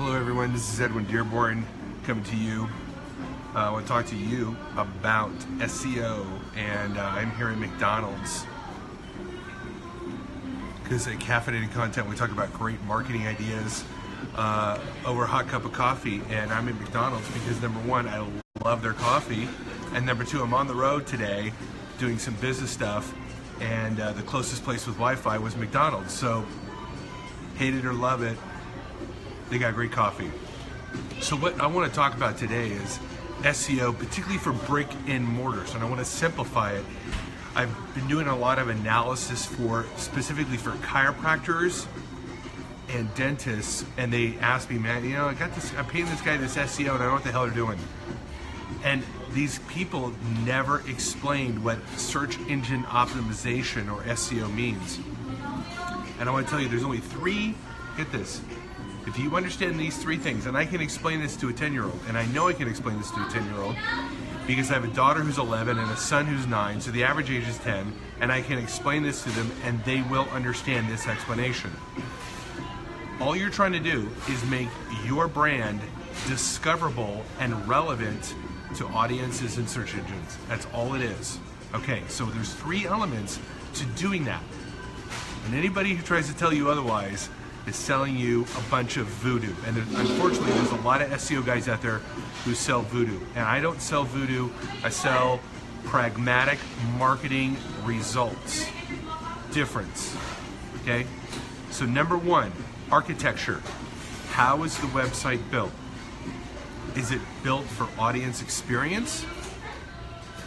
Hello everyone, this is Edwin Dearborn coming to you. I want to talk to you about SEO, and I'm here at McDonald's because at Caffeinated Content we talk about great marketing ideas over a hot cup of coffee, and I'm at McDonald's because number one, I love their coffee, and number two, I'm on the road today doing some business stuff, and the closest place with Wi-Fi was McDonald's, so hate it or love it, they got great coffee. So what I want to talk about today is SEO, particularly for brick and mortars, and I want to simplify it. I've been doing a lot of analysis specifically for chiropractors and dentists, and they ask me, man, you know, I'm paying this guy this SEO and I don't know what the hell they're doing. And these people never explained what search engine optimization or SEO means. And I want to tell you, there's only three, get this, if you understand these three things, and I can explain this to a 10-year-old, and I know I can explain this to a 10-year-old because I have a daughter who's 11 and a son who's 9, so the average age is 10, and I can explain this to them and they will understand this explanation. All you're trying to do is make your brand discoverable and relevant to audiences and search engines. That's all it is. Okay, so there's three elements to doing that. And anybody who tries to tell you otherwise is selling you a bunch of voodoo. And unfortunately, there's a lot of SEO guys out there who sell voodoo. And I don't sell voodoo, I sell pragmatic marketing results. Difference, okay? So number one, architecture. How is the website built? Is it built for audience experience?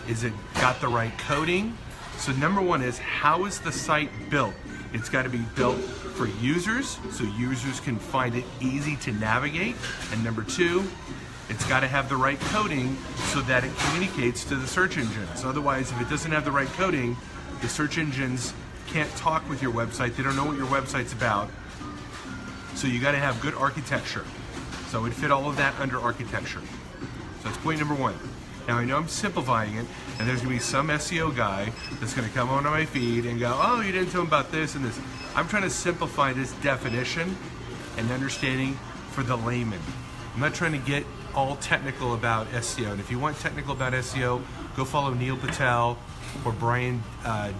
Is it got the right coding? So number one is, how is the site built? It's got to be built for users, so users can find it easy to navigate. And number two, it's got to have the right coding so that it communicates to the search engines. Otherwise, if it doesn't have the right coding, the search engines can't talk with your website. They don't know what your website's about. So you got to have good architecture. So I would fit all of that under architecture. So that's point number one. Now I know I'm simplifying it, and there's gonna be some SEO guy that's gonna come onto my feed and go, oh, you didn't tell him about this and this. I'm trying to simplify this definition and understanding for the layman. I'm not trying to get all technical about SEO. And if you want technical about SEO, go follow Neil Patel or Brian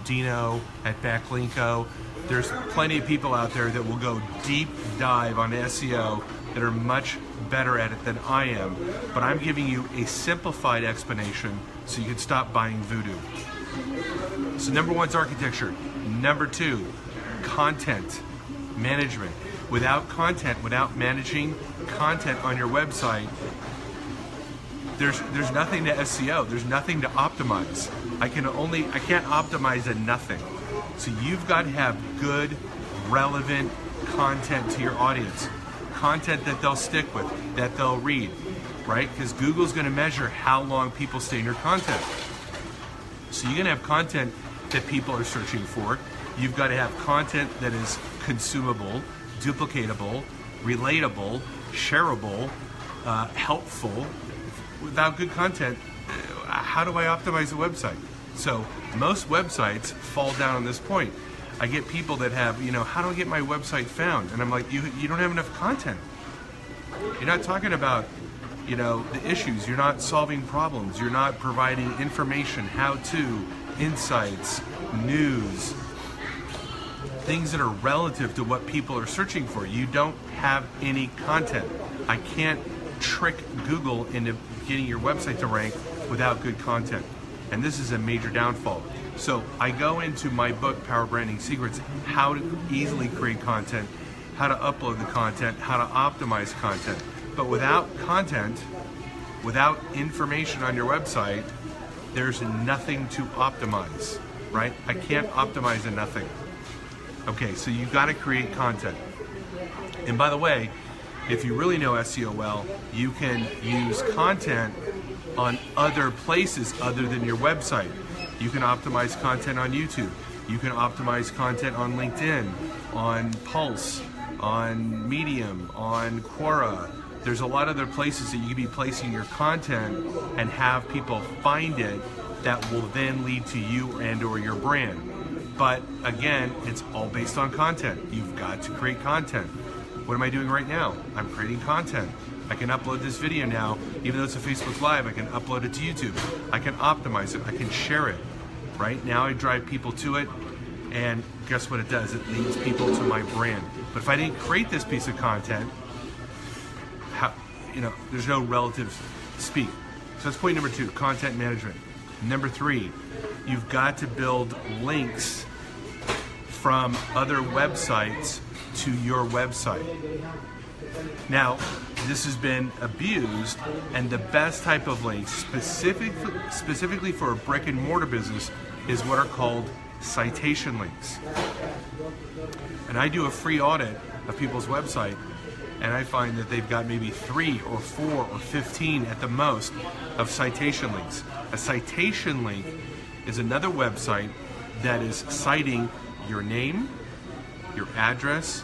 Dino at Backlinko. There's plenty of people out there that will go deep dive on SEO that are much better at it than I am, but I'm giving you a simplified explanation so you can stop buying voodoo. So number one is architecture. Number two, content management. Without content, without managing content on your website, there's nothing to SEO. There's nothing to optimize. I can't optimize a nothing. So you've got to have good, relevant content to your audience. Content that they'll stick with, that they'll read, right? Because Google's going to measure how long people stay in your content. So you're going to have content that people are searching for. You've got to have content that is consumable, duplicatable, relatable, shareable, helpful. Without good content, how do I optimize a website? So most websites fall down on this point. I get people that have, how do I get my website found? And I'm like, you don't have enough content. You're not talking about, the issues. You're not solving problems. You're not providing information, how-to, insights, news, things that are relative to what people are searching for. You don't have any content. I can't trick Google into getting your website to rank without good content. And this is a major downfall. So I go into my book, Power Branding Secrets, how to easily create content, how to upload the content, how to optimize content. But without content, without information on your website, there's nothing to optimize, right? I can't optimize a nothing. Okay, so you've got to create content. And by the way, if you really know SEO well, you can use content on other places other than your website. You can optimize content on YouTube. You can optimize content on LinkedIn, on Pulse, on Medium, on Quora. There's a lot of other places that you can be placing your content and have people find it that will then lead to you and or your brand. But again, it's all based on content. You've got to create content. What am I doing right now? I'm creating content. I can upload this video now, even though it's a Facebook Live, I can upload it to YouTube. I can optimize it, I can share it. Right now I drive people to it, and guess what it does? It leads people to my brand. But if I didn't create this piece of content, there's no relative speak. So that's point number 2, content management. Number 3, you've got to build links from other websites to your website. Now, this has been abused, and the best type of links, specifically for a brick and mortar business, is what are called citation links. And I do a free audit of people's website, and I find that they've got maybe 3 or 4 or 15 at the most of citation links. A citation link is another website that is citing your name, your address,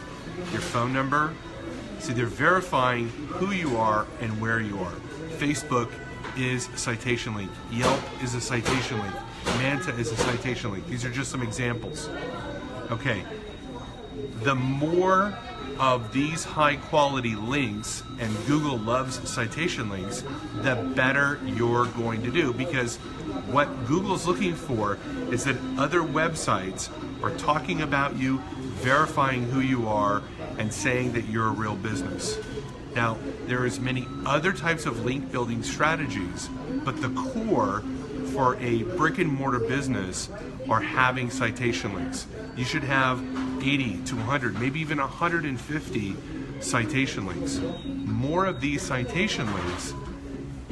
your phone number. See, they're verifying who you are and where you are. Facebook is a citation link. Yelp is a citation link. Manta is a citation link. These are just some examples. Okay, the more of these high quality links, and Google loves citation links, the better you're going to do, because what Google's looking for is that other websites are talking about you, verifying who you are, and saying that you're a real business. Now, there is many other types of link building strategies, but the core for a brick and mortar business are having citation links. You should have 80 to 100, maybe even 150 citation links. More of these citation links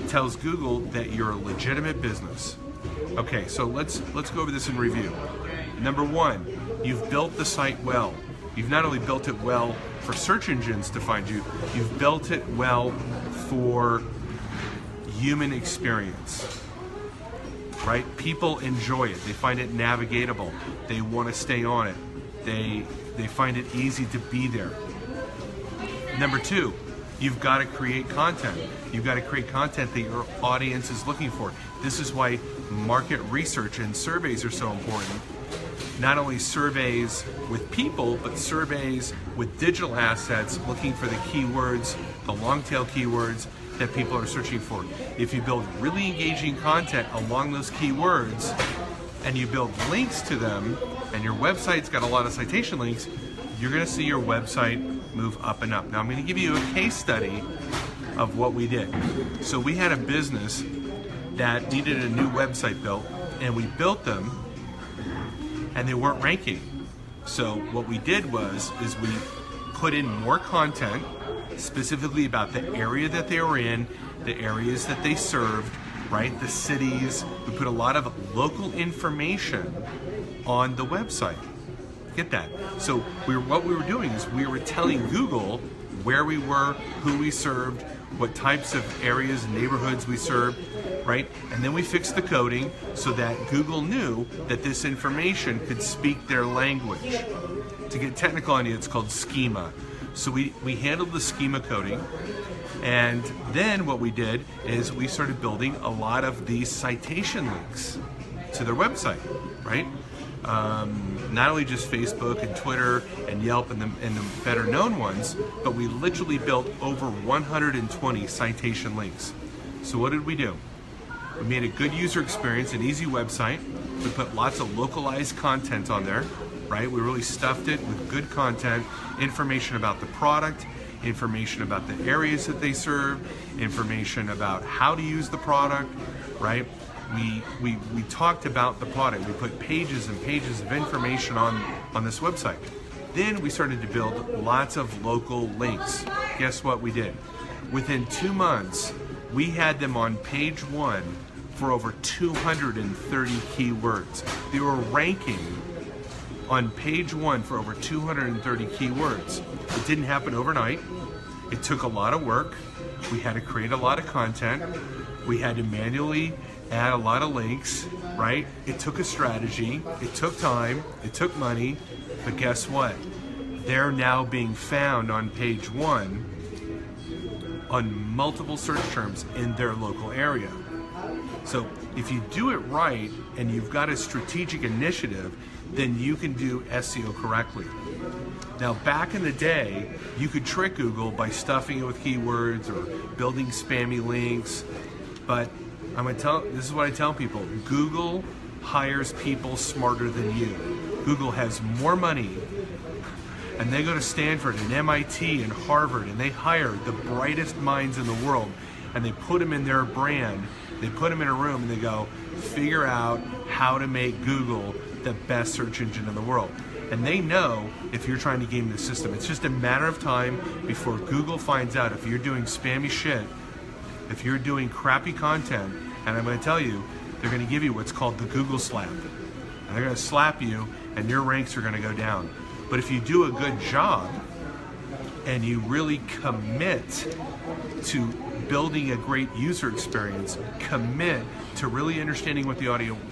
tells Google that you're a legitimate business. Okay, so let's go over this in review. Number 1, you've built the site well. You've not only built it well for search engines to find you, you've built it well for human experience. Right? People enjoy it. They find it navigatable. They want to stay on it. They find it easy to be there. Number 2, you've got to create content. You've got to create content that your audience is looking for. This is why market research and surveys are so important. Not only surveys with people, but surveys with digital assets looking for the keywords, the long tail keywords that people are searching for. If you build really engaging content along those keywords and you build links to them, and your website's got a lot of citation links, you're going to see your website move up and up. Now I'm going to give you a case study of what we did. So we had a business that needed a new website built, and we built them, and they weren't ranking. So what we did is we put in more content specifically about the area that they were in, the areas that they served, right? The cities. We put a lot of local information on the website. Get that? So what we were doing is we were telling Google where we were, who we served, what types of areas and neighborhoods we served, right? And then we fixed the coding so that Google knew that this information could speak their language. To get technical on you, it's called schema. So we handled the schema coding, and then what we did is we started building a lot of these citation links to their website, right? Not only just Facebook and Twitter and Yelp and the better known ones, but we literally built over 120 citation links. So what did we do? We made a good user experience, an easy website. We put lots of localized content on there, right? We really stuffed it with good content, information about the product, information about the areas that they serve, information about how to use the product, right? We talked about the product. We put pages and pages of information on this website. Then we started to build lots of local links. Guess what we did? Within 2 months, we had them on page 1 for over 230 keywords. They were ranking on page 1 for over 230 keywords. It didn't happen overnight. It took a lot of work. We had to create a lot of content. We had to manually add a lot of links, right? It took a strategy. It took time. It took money. But guess what? They're now being found on page 1 on multiple search terms in their local area. So if you do it right and you've got a strategic initiative, then you can do SEO correctly. Now, back in the day, you could trick Google by stuffing it with keywords or building spammy links, but this is what I tell people: Google hires people smarter than you. Google has more money, and they go to Stanford and MIT and Harvard, and they hire the brightest minds in the world, and they put them in their brand. They put them in a room and they go, figure out how to make Google the best search engine in the world. And they know if you're trying to game the system. It's just a matter of time before Google finds out if you're doing spammy shit, if you're doing crappy content, and I'm going to tell you, they're going to give you what's called the Google slap. And they're going to slap you and your ranks are going to go down. But if you do a good job and you really commit to building a great user experience, commit to really understanding what the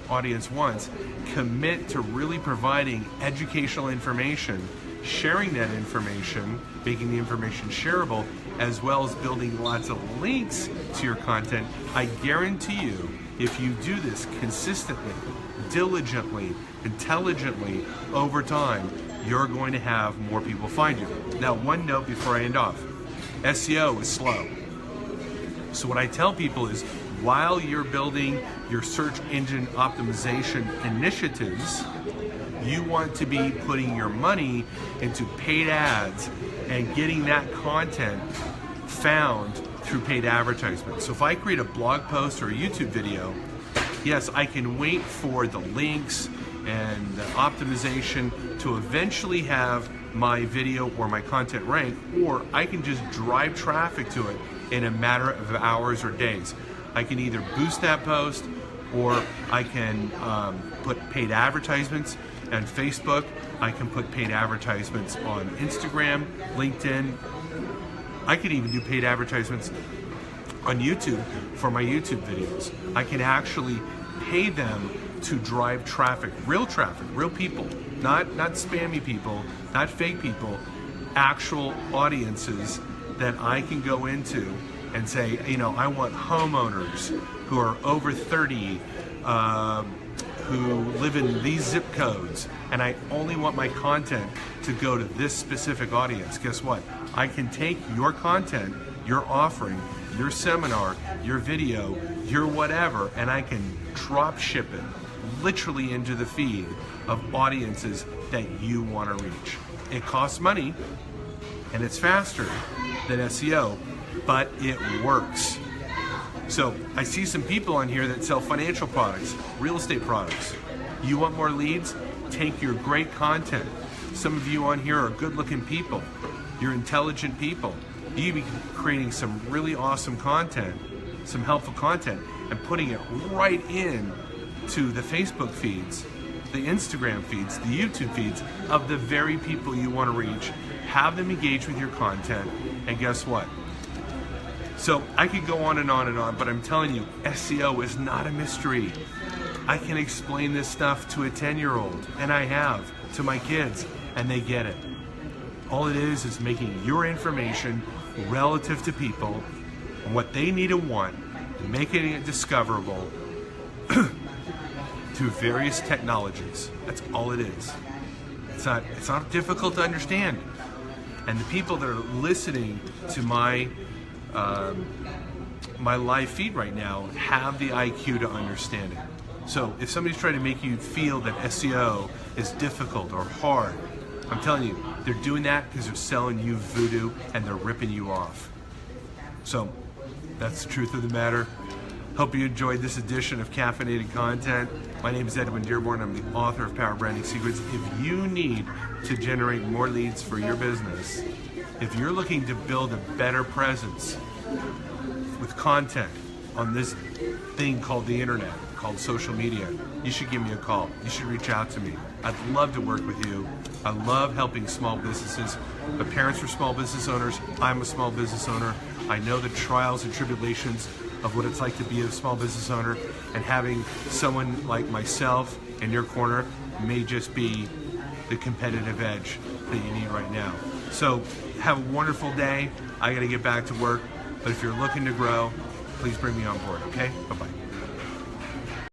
audience wants, commit to really providing educational information, sharing that information, making the information shareable, as well as building lots of links to your content, I guarantee you, if you do this consistently, diligently, intelligently, over time, you're going to have more people find you. Now, one note before I end off. SEO is slow. So what I tell people is, while you're building your search engine optimization initiatives, you want to be putting your money into paid ads and getting that content found through paid advertisements. So if I create a blog post or a YouTube video, yes, I can wait for the links and the optimization to eventually have my video or my content rank, or I can just drive traffic to it in a matter of hours or days. I can either boost that post, or I can put paid advertisements on Facebook. I can put paid advertisements on Instagram, LinkedIn. I could even do paid advertisements on YouTube for my YouTube videos. I can actually pay them to drive traffic, real people, not spammy people, not fake people, actual audiences that I can go into and say, I want homeowners who are over 30, who live in these zip codes, and I only want my content to go to this specific audience. Guess what? I can take your content, your offering, your seminar, your video, your whatever, and I can drop ship it literally into the feed of audiences that you want to reach. It costs money, and it's faster than SEO, but it works. So I see some people on here that sell financial products, real estate products. You want more leads? Take your great content. Some of you on here are good-looking people. You're intelligent people. You be creating some really awesome content, some helpful content, and putting it right in to the Facebook feeds, the Instagram feeds, the YouTube feeds of the very people you want to reach. Have them engage with your content, and guess what? So I could go on and on and on, but I'm telling you, SEO is not a mystery. I can explain this stuff to a 10-year-old, and I have, to my kids, and they get it. All it is making your information relative to people and what they need and want, making it discoverable through various technologies. That's all it is. It's not difficult to understand. And the people that are listening to my live feed right now have the IQ to understand it. So if somebody's trying to make you feel that SEO is difficult or hard, I'm telling you, they're doing that because they're selling you voodoo and they're ripping you off. So that's the truth of the matter. Hope you enjoyed this edition of Caffeinated Content. My name is Edwin Dearborn. I'm the author of Power Branding Secrets. If you need to generate more leads for your business, if you're looking to build a better presence with content on this thing called the internet, called social media, you should give me a call. You should reach out to me. I'd love to work with you. I love helping small businesses. My parents were small business owners. I'm a small business owner. I know the trials and tribulations of what it's like to be a small business owner, and having someone like myself in your corner may just be the competitive edge that you need right now. So have a wonderful day. I got to get back to work, but if you're looking to grow, please bring me on board, okay? Bye-bye.